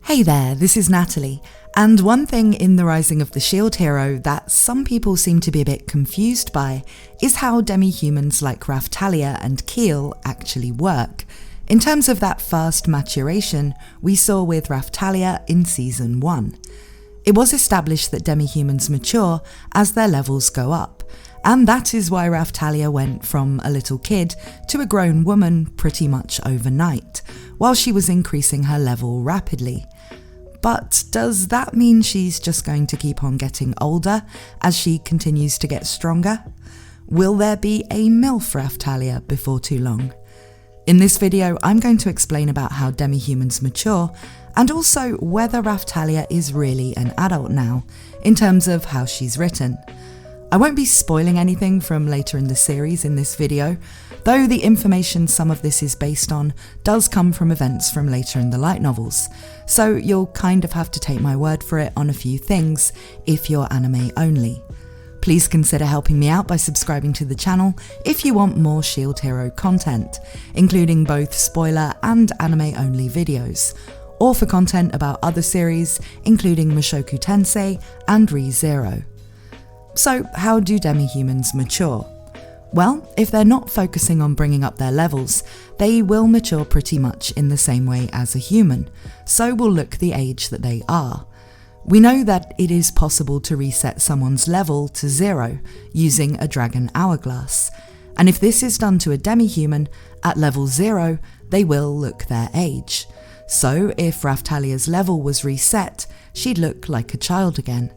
Hey there, this is Natalie, and one thing in The Rising of the Shield Hero that some people seem to be a bit confused by is how demi-humans like Raphtalia and Keel actually work, in terms of that fast maturation we saw with Raphtalia in Season 1. It was established that demi-humans mature as their levels go up, and that is why Raphtalia went from a little kid to a grown woman pretty much overnight, while she was increasing her level rapidly. But does that mean she's just going to keep on getting older as she continues to get stronger? Will there be a MILF Raphtalia before too long? In this video, I'm going to explain about how demi-humans mature and also whether Raphtalia is really an adult now, in terms of how she's written. I won't be spoiling anything from later in the series in this video, though the information some of this is based on does come from events from later in the light novels, so you'll kind of have to take my word for it on a few things if you're anime only. Please consider helping me out by subscribing to the channel if you want more Shield Hero content, including both spoiler and anime only videos, or for content about other series including Mushoku Tensei and Re:Zero. So how do demi-humans mature? Well, if they're not focusing on bringing up their levels, they will mature pretty much in the same way as a human, so will look the age that they are. We know that it is possible to reset someone's level to 0 using a dragon hourglass, and if this is done to a demi-human, at level 0, they will look their age. So if Raphtalia's level was reset, she'd look like a child again.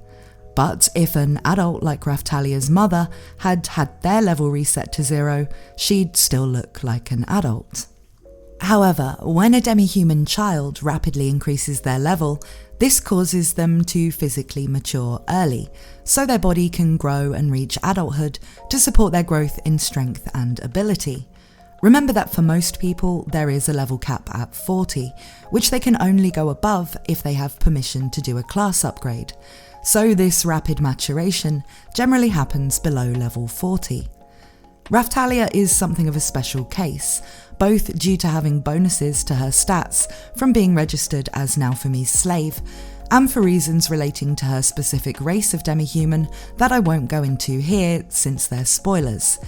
But if an adult like Raphtalia's mother had their level reset to 0, she'd still look like an adult. However, when a demi-human child rapidly increases their level, this causes them to physically mature early, so their body can grow and reach adulthood to support their growth in strength and ability. Remember that for most people, there is a level cap at 40, which they can only go above if they have permission to do a class upgrade. So this rapid maturation generally happens below level 40. Raphtalia is something of a special case, both due to having bonuses to her stats from being registered as Naofumi's slave, and for reasons relating to her specific race of demi-human that I won't go into here since they're spoilers.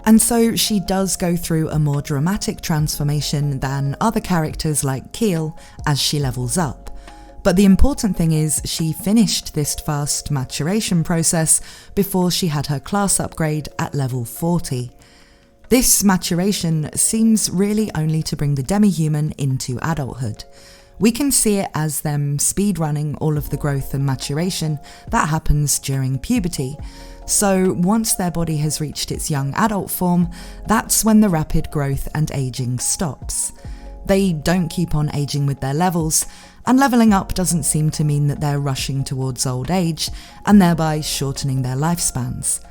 And so she does go through a more dramatic transformation than other characters like Keel as she levels up. But the important thing is she finished this fast maturation process before she had her class upgrade at level 40. This maturation seems really only to bring the demi-human into adulthood. We can see it as them speedrunning all of the growth and maturation that happens during puberty. So once their body has reached its young adult form, that's when the rapid growth and aging stops. They don't keep on aging with their levels, and leveling up doesn't seem to mean that they're rushing towards old age and thereby shortening their lifespans.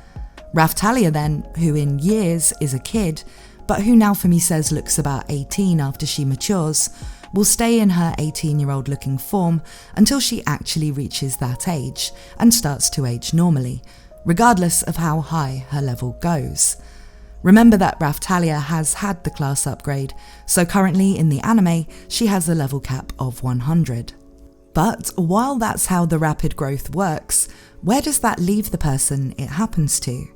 Raphtalia then, who in years is a kid, but who Naofumi says looks about 18 after she matures, will stay in her 18-year-old looking form until she actually reaches that age and starts to age normally, regardless of how high her level goes. Remember that Raphtalia has had the class upgrade, so currently in the anime she has a level cap of 100. But while that's how the rapid growth works, where does that leave the person it happens to?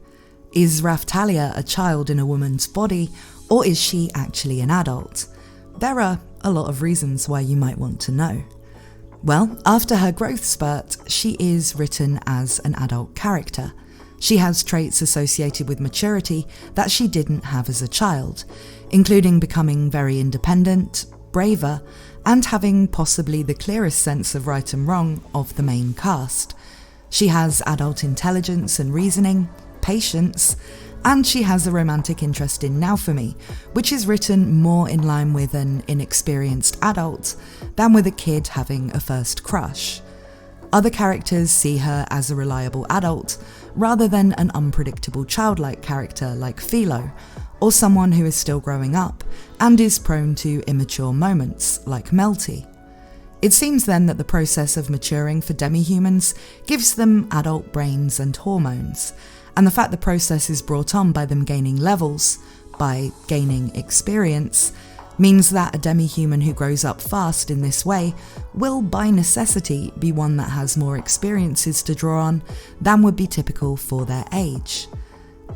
Is Raphtalia a child in a woman's body, or is she actually an adult? There are a lot of reasons why you might want to know. Well, after her growth spurt, she is written as an adult character. She has traits associated with maturity that she didn't have as a child, including becoming very independent, braver, and having possibly the clearest sense of right and wrong of the main cast. She has adult intelligence and reasoning, patience, and she has a romantic interest in Naofumi, which is written more in line with an inexperienced adult than with a kid having a first crush. Other characters see her as a reliable adult, rather than an unpredictable childlike character like Philo, or someone who is still growing up and is prone to immature moments like Melty. It seems then that the process of maturing for demi-humans gives them adult brains and hormones, and the fact the process is brought on by them gaining levels, by gaining experience, means that a demi-human who grows up fast in this way will by necessity be one that has more experiences to draw on than would be typical for their age.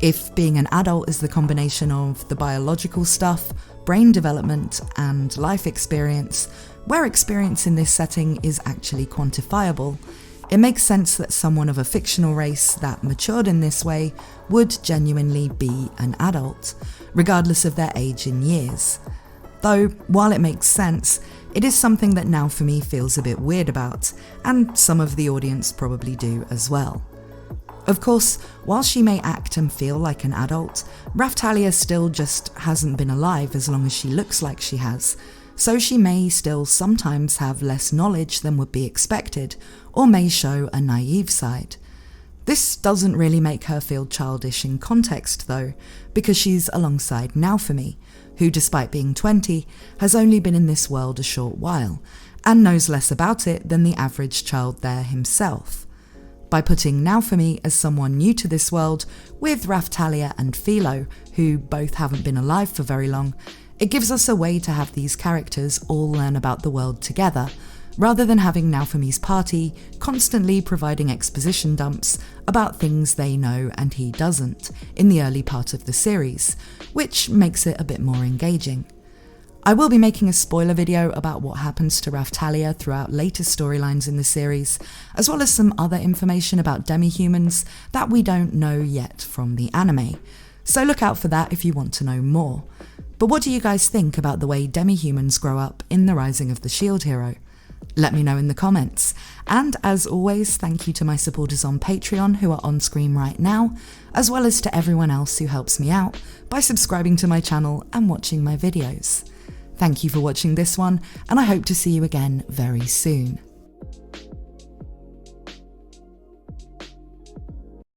If being an adult is the combination of the biological stuff, brain development, and life experience, where experience in this setting is actually quantifiable, it makes sense that someone of a fictional race that matured in this way would genuinely be an adult, regardless of their age in years. Though, while it makes sense, it is something that Naofumi feels a bit weird about, and some of the audience probably do as well. Of course, while she may act and feel like an adult, Raphtalia still just hasn't been alive as long as she looks like she has, so she may still sometimes have less knowledge than would be expected, or may show a naive side. This doesn't really make her feel childish in context though, because she's alongside Naofumi, who despite being 20, has only been in this world a short while, and knows less about it than the average child there himself. By putting Naofumi as someone new to this world, with Raphtalia and Philo, who both haven't been alive for very long, it gives us a way to have these characters all learn about the world together, rather than having Naofumi's party constantly providing exposition dumps about things they know and he doesn't in the early part of the series, which makes it a bit more engaging. I will be making a spoiler video about what happens to Raphtalia throughout later storylines in the series, as well as some other information about Demihumans that we don't know yet from the anime, so look out for that if you want to know more. But what do you guys think about the way Demihumans grow up in The Rising of the Shield Hero? Let me know in the comments. And as always, thank you to my supporters on Patreon who are on screen right now, as well as to everyone else who helps me out by subscribing to my channel and watching my videos. Thank you for watching this one, and I hope to see you again very soon.